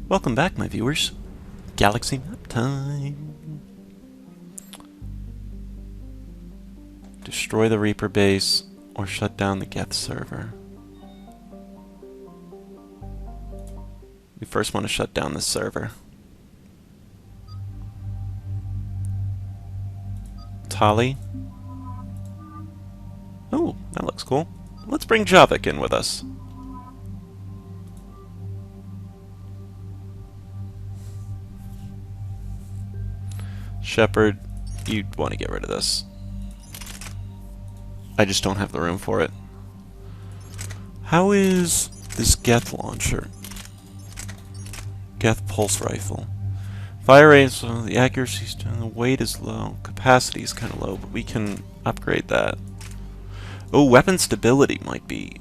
Welcome back, my viewers. Galaxy map time. Destroy the Reaper base or shut down the Geth server. We first want to shut down this server. Tali. Oh, that looks cool. Let's bring Javik in with us. Shepard, you'd want to get rid of this. I just don't have the room for it. How is this Geth launcher? Geth pulse rifle. Fire rate, so the accuracy's down, the weight is low. Capacity is kind of low, but we can upgrade that. Oh, weapon stability might be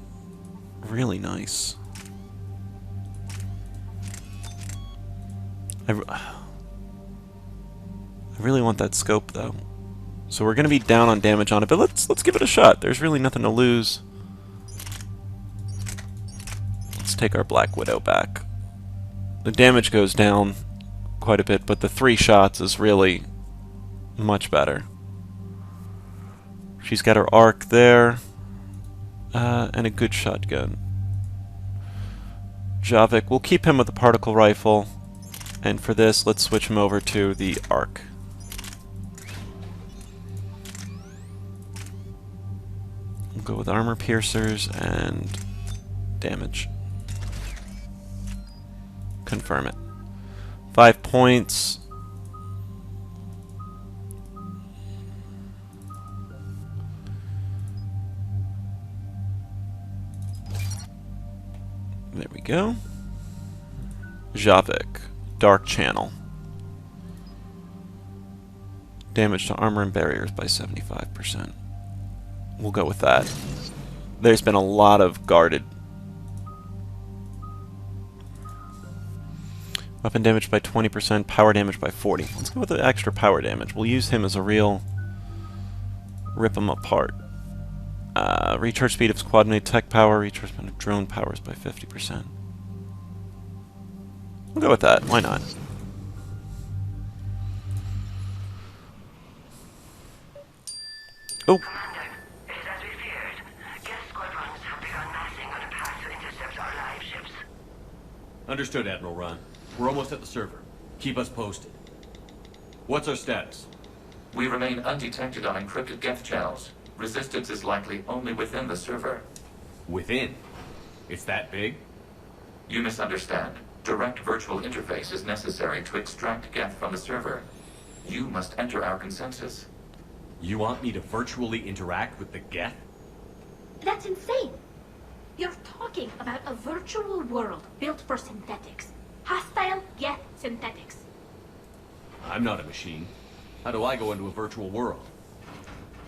really nice. I really want that scope, though. So we're going to be down on damage on it, but let's give it a shot. There's really nothing to lose. Let's take our Black Widow back. The damage goes down quite a bit, but the 3 shots is really much better. She's got her arc there, and a good shotgun. Javik, we'll keep him with the particle rifle, and for this, let's switch him over to the arc. We'll go with armor piercers and damage. Confirm it. 5 points. There we go. Javik, Dark Channel. Damage to armor and barriers by 75%. We'll go with that. There's been a lot of guarded. Weapon damage by 20%, power damage by 40%. Let's go with the extra power damage. We'll use him as a real rip him apart. Recharge speed of squad mate tech power, recharge speed of drone powers by 50%. We'll go with that. Why not? Oh! Understood, Admiral Ron. We're almost at the server. Keep us posted. What's our status? We remain undetected on encrypted Geth channels. Resistance is likely only within the server. Within? It's that big? You misunderstand. Direct virtual interface is necessary to extract Geth from the server. You must enter our consensus. You want me to virtually interact with the Geth? That's insane! You're talking about a virtual world built for synthetics. Hostile, Geth synthetics. I'm not a machine. How do I go into a virtual world?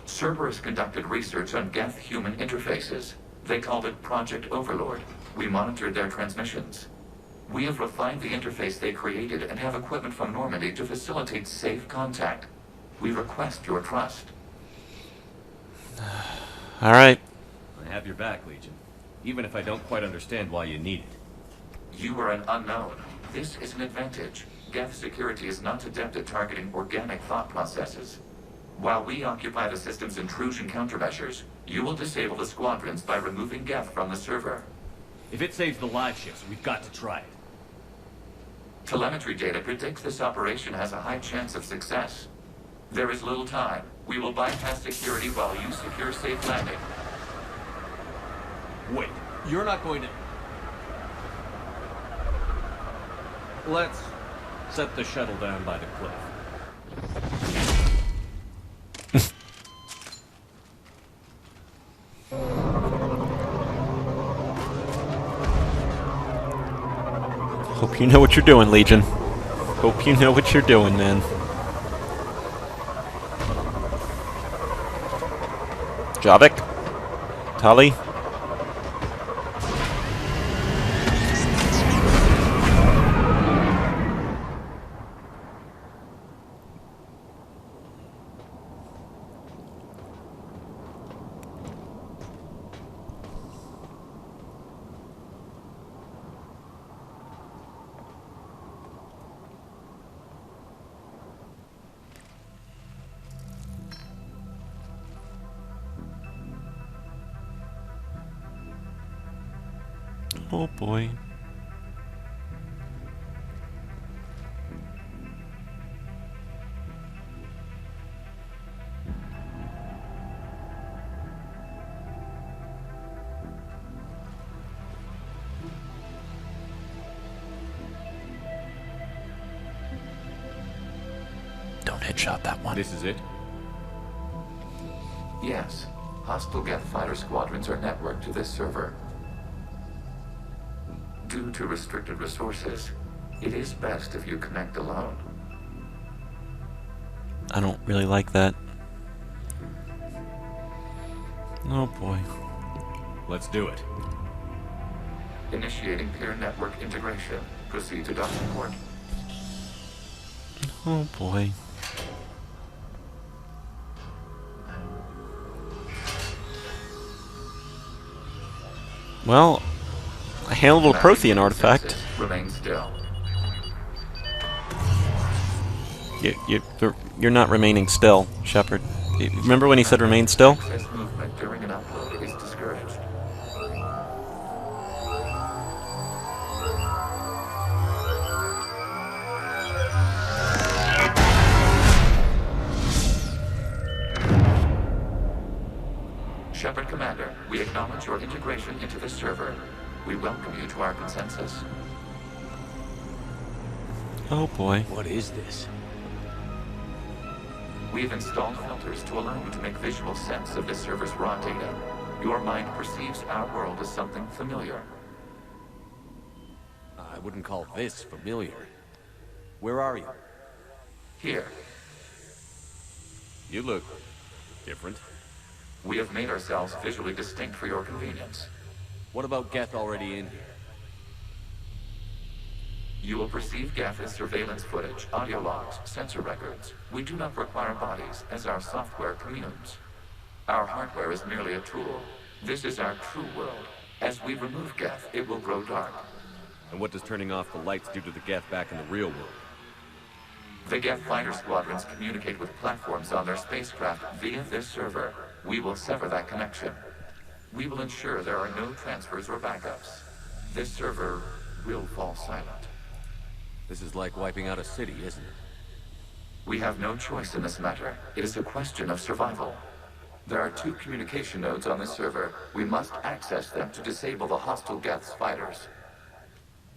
Cerberus conducted research on Geth human interfaces. They called it Project Overlord. We monitored their transmissions. We have refined the interface they created and have equipment from Normandy to facilitate safe contact. We request your trust. Alright. I have your back, Legion. Even if I don't quite understand why you need it. You are an unknown. This is an advantage. Geth security is not adept at targeting organic thought processes. While we occupy the system's intrusion countermeasures, you will disable the squadrons by removing Geth from the server. If it saves the live ships, we've got to try it. Telemetry data predicts this operation has a high chance of success. There is little time. We will bypass security while you secure safe landing. Wait, you're not going to... Let's set the shuttle down by the cliff. Hope you know what you're doing, Legion. Hope you know what you're doing, man. Javik? Tali? Oh boy. Don't headshot that one. This is it? Yes. Hostile Geth fighter squadrons are networked to this server. Due to restricted resources, it is best if you connect alone. I don't really like that. Oh boy. Let's do it. Initiating peer network integration. Proceed to docking port. Oh boy. Well, I handled a Prothean artifact. Remain still. You're not remaining still, Shepard. Remember when he said remain still? Access movement during an upload is discouraged. Shepard Commander, we acknowledge your integration into the server. We welcome you to our consensus. Oh boy. What is this? We've installed filters to allow you to make visual sense of the server's raw data. Your mind perceives our world as something familiar. I wouldn't call this familiar. Where are you? Here, You look different. we have made ourselves visually distinct for your convenience. What about Geth already in here? You will perceive Geth as surveillance footage, audio logs, sensor records. We do not require bodies, as our software communes. Our hardware is merely a tool. This is our true world. As we remove Geth, it will grow dark. And what does turning off the lights do to the Geth back in the real world? The Geth fighter squadrons communicate with platforms on their spacecraft via this server. We will sever that connection. We will ensure there are no transfers or backups. This server will fall silent. This is like wiping out a city, isn't it? We have no choice in this matter. It is a question of survival. There are 2 communication nodes on this server. We must access them to disable the hostile Geth's fighters.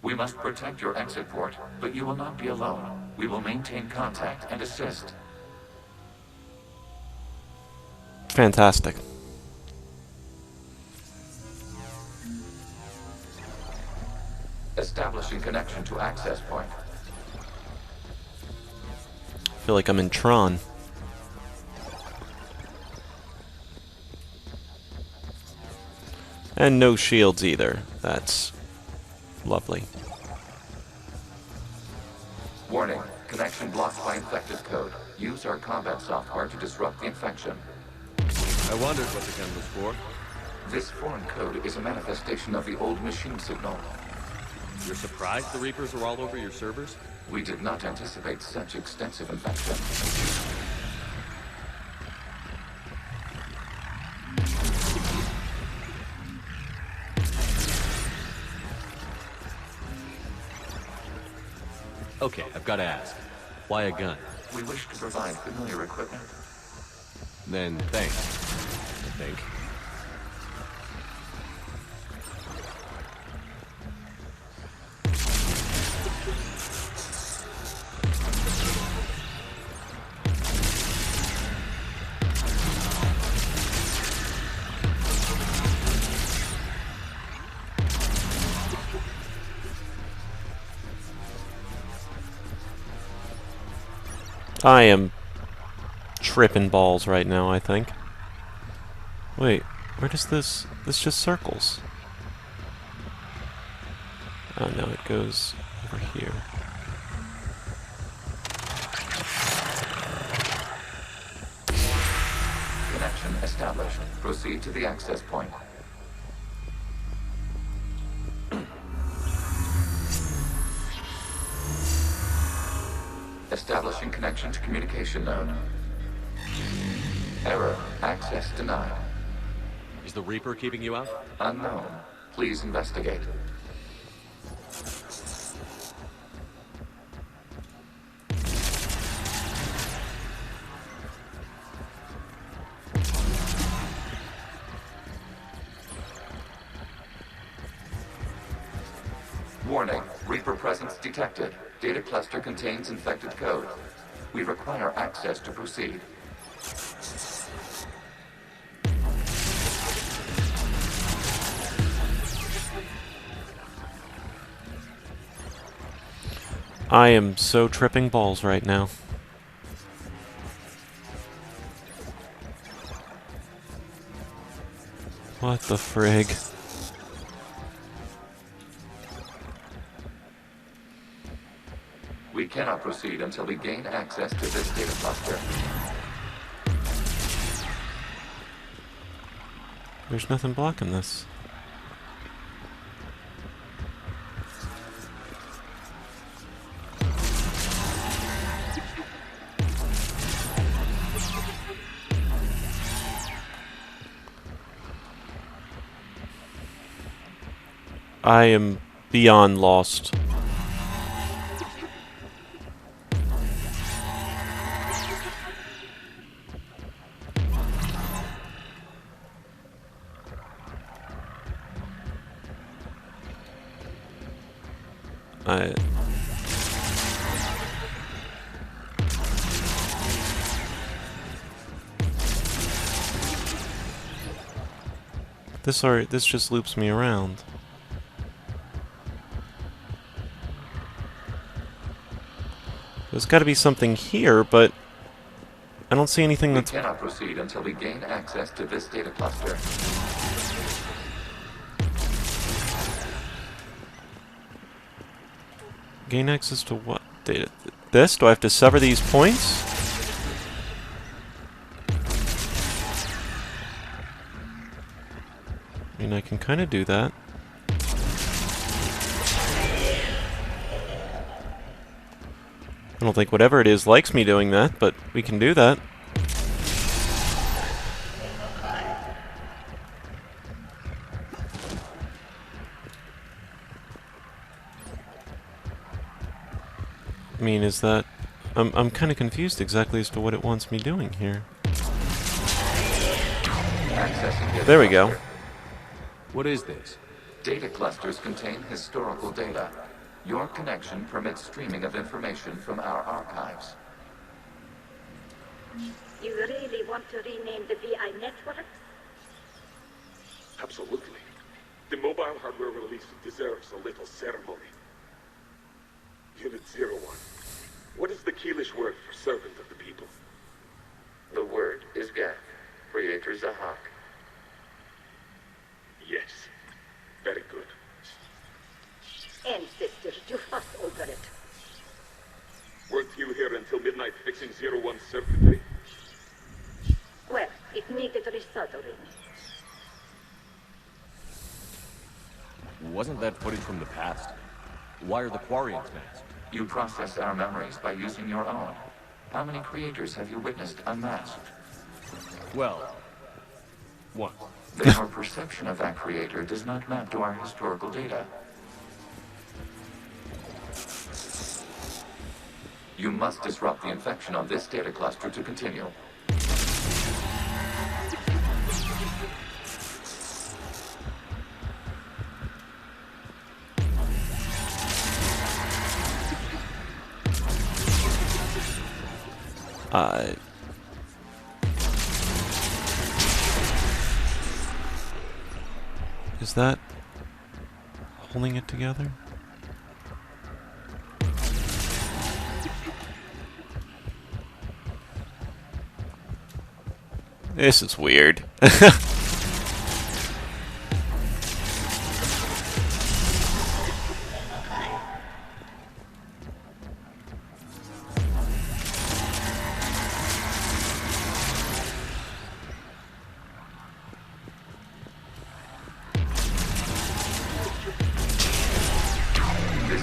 We must protect your exit port, but you will not be alone. We will maintain contact and assist. Fantastic. Establishing connection to access point. I feel like I'm in Tron. And no shields either. That's lovely. Warning, connection blocked by infected code. Use our combat software to disrupt the infection. I wondered what the gun was for. This foreign code is a manifestation of the old machine signal. You're surprised the Reapers are all over your servers? We did not anticipate such extensive infection. Okay, I've got to ask. Why a gun? We wish to provide familiar equipment. Then thanks, I think. I am tripping balls right now, I think. Wait, where does this... This just circles. Oh no, it goes over here. Connection established. Proceed to the access point. Establishing connection to communication node. Error. Access denied. Is the Reaper keeping you out? Unknown. Please investigate. Warning, Reaper presence detected. Data cluster contains infected code. We require access to proceed. I am so tripping balls right now. What the frig? We cannot proceed until we gain access to this data cluster. There's nothing blocking this. I am beyond lost. This just loops me around. There's got to be something here, but I don't see anything that's... We cannot proceed until we gain access to this data cluster. Gain access to what data? This? Do I have to sever these points? I mean, I can kind of do that. I don't think whatever it is likes me doing that, but we can do that. I mean, is that... I'm kind of confused exactly as to what it wants me doing here. There we go. What is this? Data clusters contain historical data. Your connection permits streaming of information from our archives. You really want to rename the VI networks? Absolutely. The mobile hardware release deserves a little ceremony. Unit 01. What is the Keelish word for servant of the people? The word is Geth, creator Zahak. Yes. Very good. Ancestors, you fuss over it. Weren't you here until midnight fixing 01's circuitry? Well, it needed resoldering. Wasn't that footage from the past? Why are the Quarians masked? You process our memories by using your own. How many creators have you witnessed unmasked? Well, one. Then your perception of that creator does not map to our historical data. You must disrupt the infection on this data cluster to continue. Is that holding it together? This is weird. This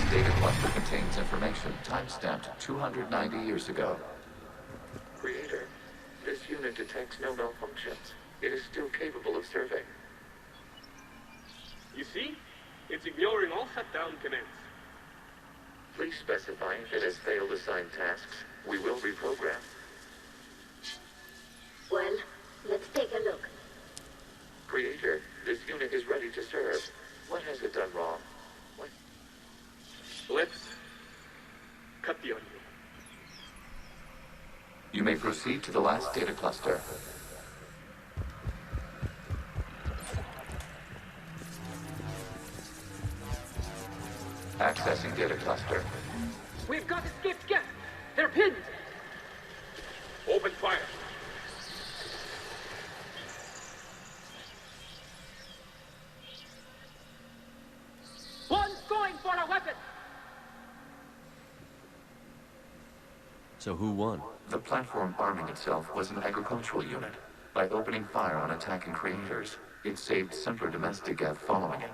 data cluster contains information time-stamped 290 years ago. Creator, this unit detects no malfunctions. It is still capable of serving. You see? It's ignoring all shutdown commands. Please specify if it has failed assigned tasks. We will reprogram. Well, let's take a look. Creator, this unit is ready to serve. What has it done wrong? What? Let's cut the onion. You may proceed to the last data cluster. Accessing data cluster. We've got escaped Geth. They're pinned. Open fire. One's going for a weapon. So who won? The platform arming itself was an agricultural unit. By opening fire on attacking creators, it saved simpler domestic Geth following it.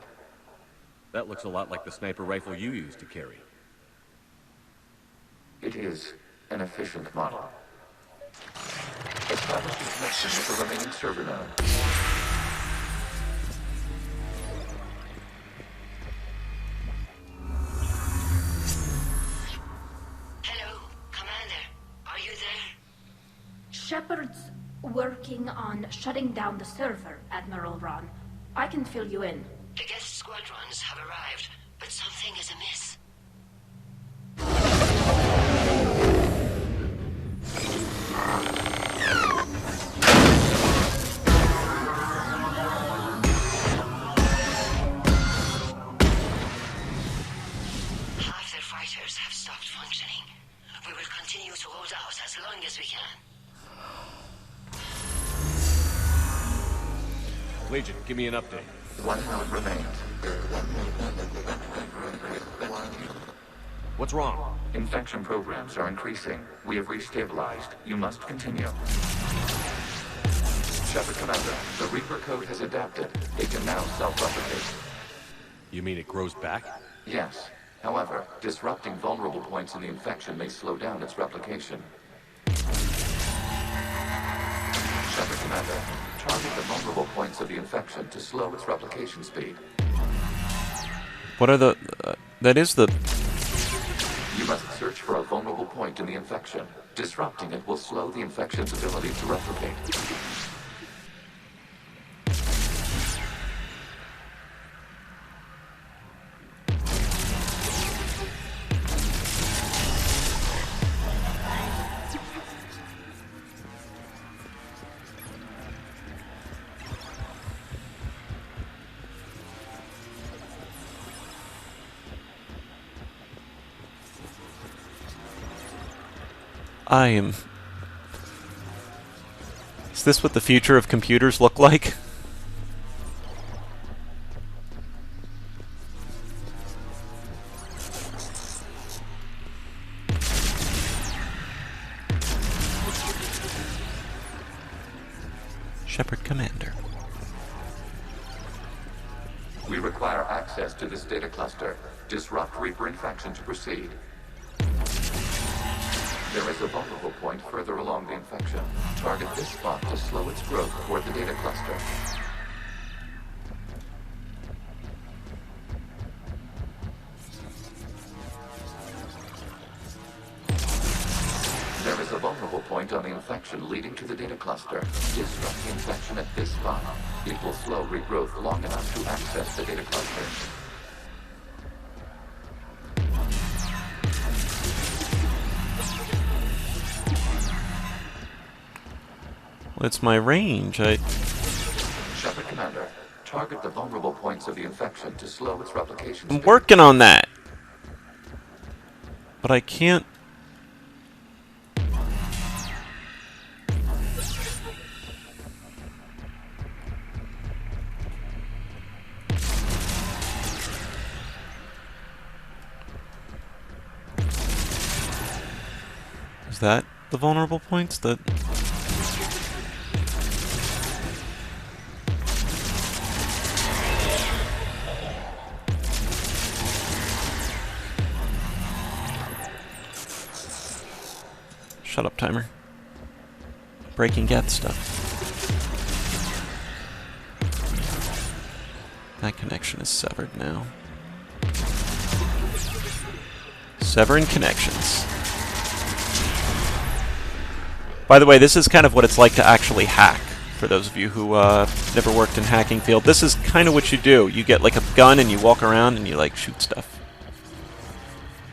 That looks a lot like the sniper rifle you used to carry. It is an efficient model. Establishing connection with the remaining server node. Hello, Commander. Are you there? Shepard's working on shutting down the server, Admiral Ron. I can fill you in. The Geth squadrons have arrived, but something is amiss. Half their fighters have stopped functioning. We will continue to hold out as long as we can. Legion, give me an update. One node remains. What's wrong? Infection programs are increasing. We have restabilized. You must continue. Shepard Commander, the Reaper code has adapted. It can now self-replicate. You mean it grows back? Yes. However, disrupting vulnerable points in the infection may slow down its replication. Shepard Commander, target the vulnerable points of the infection to slow its replication speed. What are the... that is the... You must search for a vulnerable point in the infection. Disrupting it will slow the infection's ability to replicate. I am... Is this what the future of computers look like? Shepard Commander. We require access to this data cluster. Disrupt Reaper infection to proceed. There is a vulnerable point further along the infection. Target this spot to slow its growth toward the data cluster. There is a vulnerable point on the infection leading to the data cluster. Disrupt the infection at this spot. It will slow regrowth long enough to access the data cluster. What's my range? Shepard Commander, target the vulnerable points of the infection to slow its replication I'm speed. working on that. But I can't... Is that the vulnerable points? That... Shut up, timer. Breaking Geth stuff. That connection is severed now. Severing connections. By the way, this is kind of what it's like to actually hack. For those of you who never worked in hacking field, this is kind of what you do. You get like a gun and you walk around and you like shoot stuff.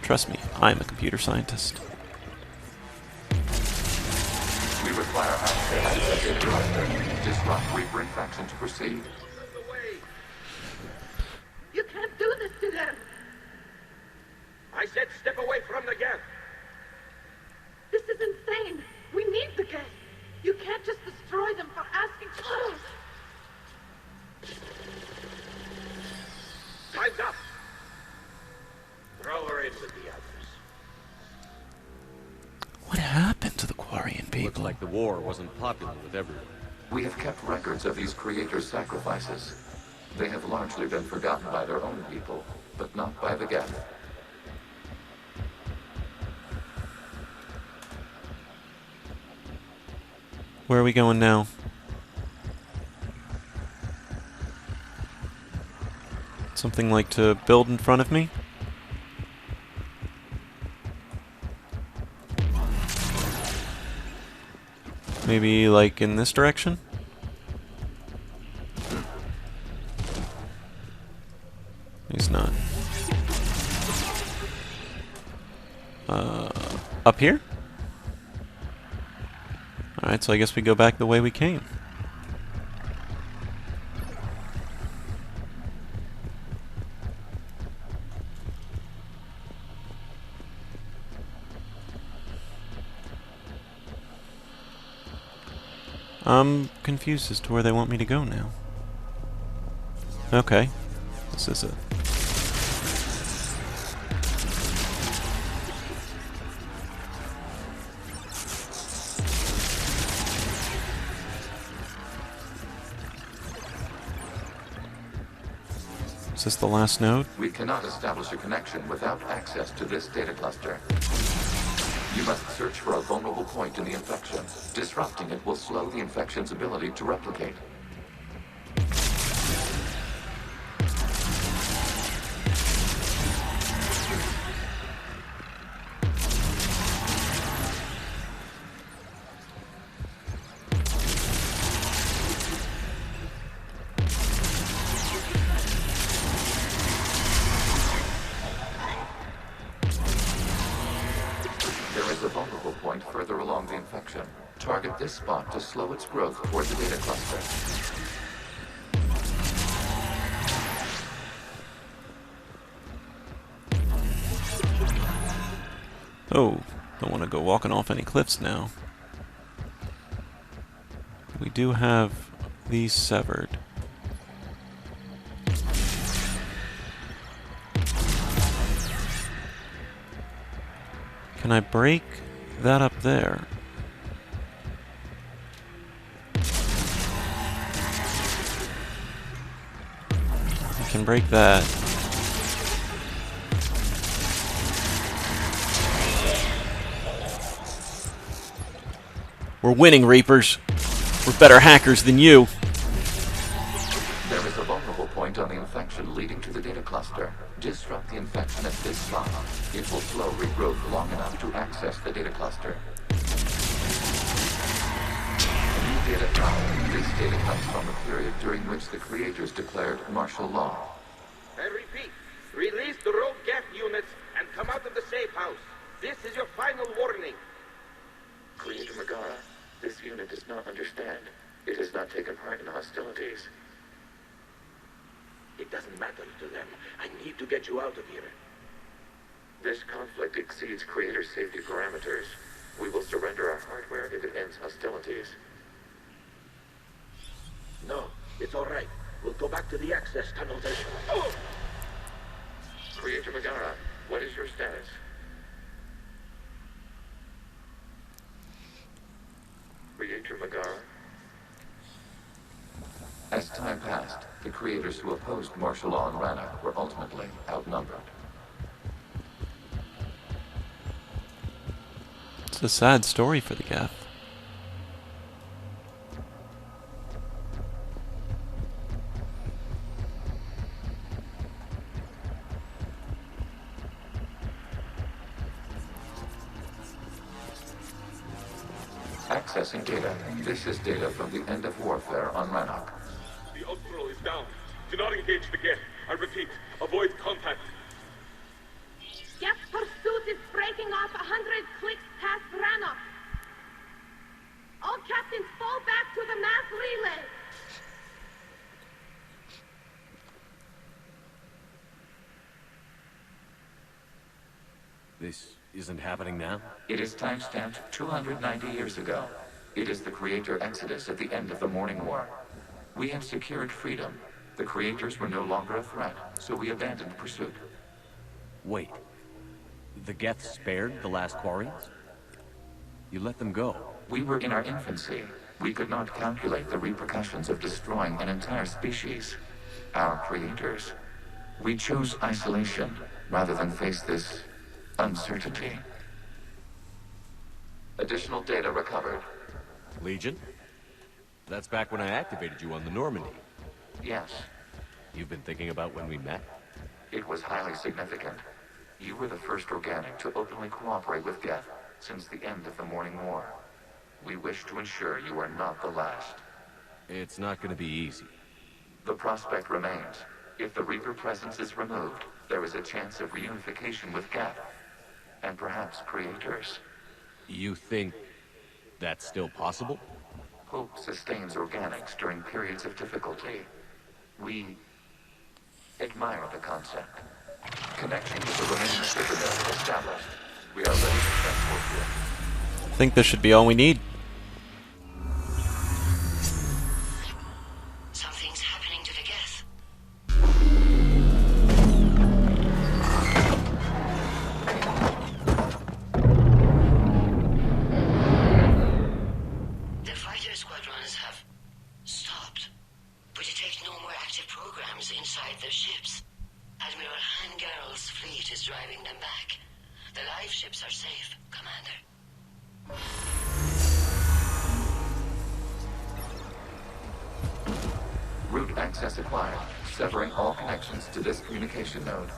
Trust me, I'm a computer scientist. We require access to the data cluster. Disrupt Reaper infection to proceed. You can't do this to them. I said step away from the Geth. This is insane. We need the Geth. You can't just destroy them for asking to lose. Time's up. Throw her in with the others. What happened to the Quarian people? Looks like the war wasn't popular with everyone. We have kept records of these creators' sacrifices. They have largely been forgotten by their own people, but not by the Geth. Where are we going now? Something like to build in front of me? Maybe like in this direction? He's not. Up here? Alright, so I guess we go back the way we came. I'm confused as to where they want me to go now. Okay. This is it. Is this the last node? We cannot establish a connection without access to this data cluster. You must search for a vulnerable point in the infection. Disrupting it will slow the infection's ability to replicate. There is a vulnerable point further along the infection. Target this spot to slow its growth toward the data cluster. Oh, don't want to go walking off any cliffs now. We do have these severed. Can I break that up there? I can break that. We're winning, Reapers. We're better hackers than you. There is a vulnerable point on the infection leading to the data cluster. Disrupt the infection at this spot. It will slow regrowth long enough to access the data cluster. New data found. This data comes from a period during which the creators declared martial law. I repeat, release the rogue Geth units and come out of the safe house. This is your final warning. Creator Megara, this unit does not understand. It has not taken part in hostilities. It doesn't matter to them. I need to get you out of here. This conflict exceeds creator safety parameters. We will surrender our hardware if it ends hostilities. No, it's all right. We'll go back to the access tunnels and... Oh! Creator Megara, what is your status? Creator Megara? As time passed, the creators who opposed martial law in Rannoch were ultimately outnumbered. It's a sad story for the Geth. Accessing data. This is data from the end of warfare on Rannoch. The Austral is down. Do not engage the Geth. I repeat, avoid contact. Geth This isn't happening now? It is timestamped 290 years ago. It is the Creator Exodus at the end of the Morning War. We had secured freedom. The Creators were no longer a threat, so we abandoned pursuit. Wait. The Geth spared the last Quarians? You let them go. We were in our infancy. We could not calculate the repercussions of destroying an entire species. Our creators. We chose isolation rather than face this uncertainty. Additional data recovered. Legion? That's back when I activated you on the Normandy. Yes, You've been thinking about when we met? it was highly significant. You were the first organic to openly cooperate with Geth since the end of the Morning War. We wish to ensure you are not the last. It's not gonna be easy. The prospect remains. If the Reaper presence is removed, there is a chance of reunification with Geth. And perhaps creators. You think that's still possible? Hope sustains organics during periods of difficulty. We admire the concept. Connection with the remaining citadel established. We are ready to transport you. I think this should be all we need. Something's happening to the Geth. The fighter squadrons have stopped, but detect no more active programs inside their ships. Admiral Hangarl's fleet is driving them back. The live ships are safe, Commander. Route access acquired, severing all connections to this communication node.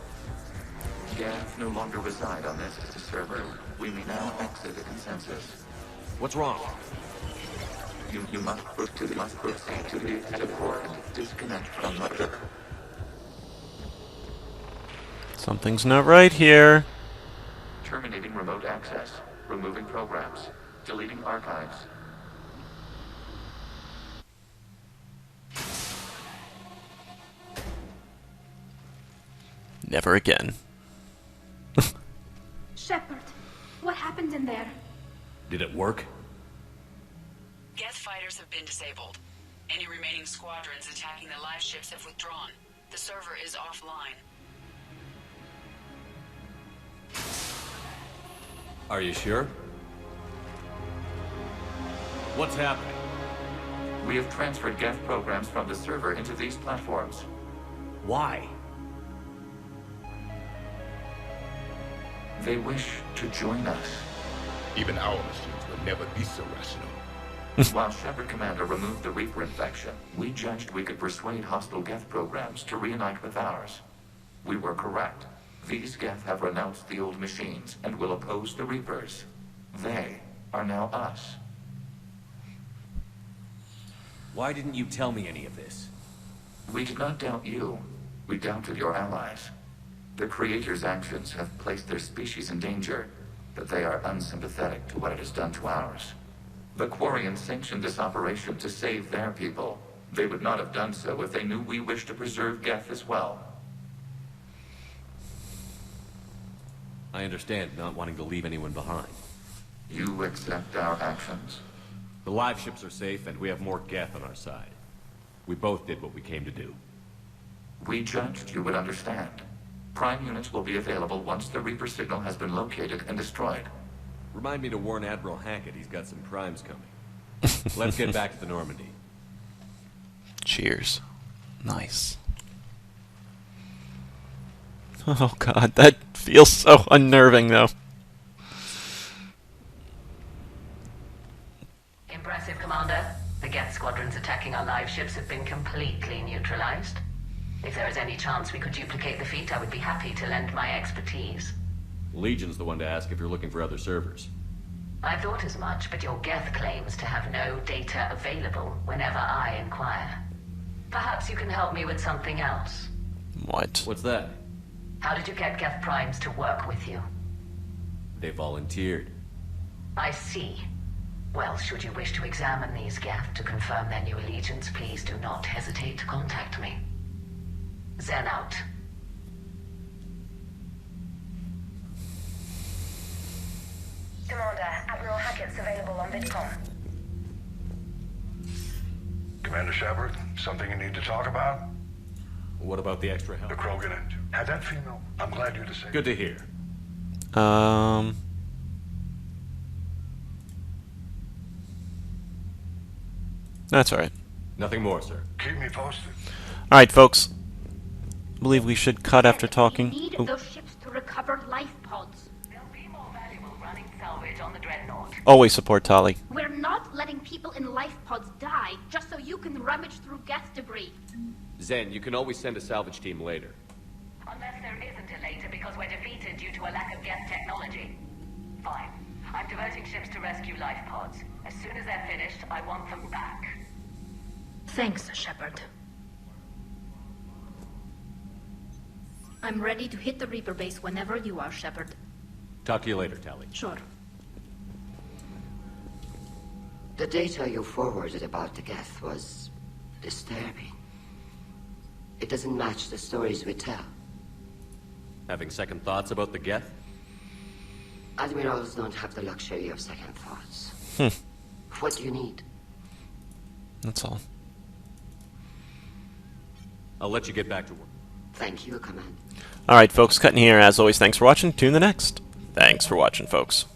Geth no longer reside on this server. We may now exit the consensus. What's wrong? You must proceed to the active core and disconnect from the... Something's not right here. Terminating remote access. Removing programs. Deleting archives. Never again. Shepard, what happened in there? Did it work? Geth fighters have been disabled. Any remaining squadrons attacking the live ships have withdrawn. The server is offline. Are you sure? What's happening? We have transferred Geth programs from the server into these platforms. Why? They wish to join us. Even our machines will never be so rational. While Shepard Commander removed the Reaper infection, we judged we could persuade hostile Geth programs to reunite with ours. We were correct. These Geth have renounced the old machines and will oppose the Reapers. They are now us. Why didn't you tell me any of this? We did not doubt you. We doubted your allies. The Creator's actions have placed their species in danger, but they are unsympathetic to what it has done to ours. The Quarians sanctioned this operation to save their people. They would not have done so if they knew we wished to preserve Geth as well. I understand not wanting to leave anyone behind. You accept our actions? The live ships are safe, and we have more Geth on our side. We both did what we came to do. We judged you would understand. Prime units will be available once the Reaper signal has been located and destroyed. Remind me to warn Admiral Hackett he's got some primes coming. Let's get back to the Normandy. Cheers. Nice. Oh god, that feels so unnerving though. Impressive, Commander. The Geth squadrons attacking our live ships have been completely neutralized. If there is any chance we could duplicate the feat, I would be happy to lend my expertise. Legion's the one to ask if you're looking for other servers. I thought as much, but your Geth claims to have no data available whenever I inquire. Perhaps you can help me with something else. What? What's that? How did you get Geth primes to work with you? They volunteered. I see. Well, should you wish to examine these Geth to confirm their new allegiance, please do not hesitate to contact me. Zen out. Links available on Bitcom. Commander Shepard, something you need to talk about? What about the extra help? The Krogan engine. Had that female? I'm glad you disabled. Good to hear. That's alright. Nothing more, sir. Keep me posted. Alright, folks. I believe we should cut after talking. We need Oop. those ships to recover life pods. They'll be more valuable running salvage on the Dreadnought. Always support Tali. We're not letting people in life pods die just so you can rummage through Geth debris. Zen, you can always send a salvage team later. Unless there isn't a later because we're defeated due to a lack of Geth technology. Fine. I'm diverting ships to rescue life pods. As soon as they're finished, I want them back. Thanks, Shepard. I'm ready to hit the Reaper base whenever you are, Shepard. Talk to you later, Tali. Sure. The data you forwarded about the Geth was disturbing. It doesn't match the stories we tell. Having second thoughts about the Geth? Admirals don't have the luxury of second thoughts. What do you need? That's all. I'll let you get back to work. Thank you, Command. Alright, folks, cutting here. As always, thanks for watching. Tune the next. Thanks for watching, folks.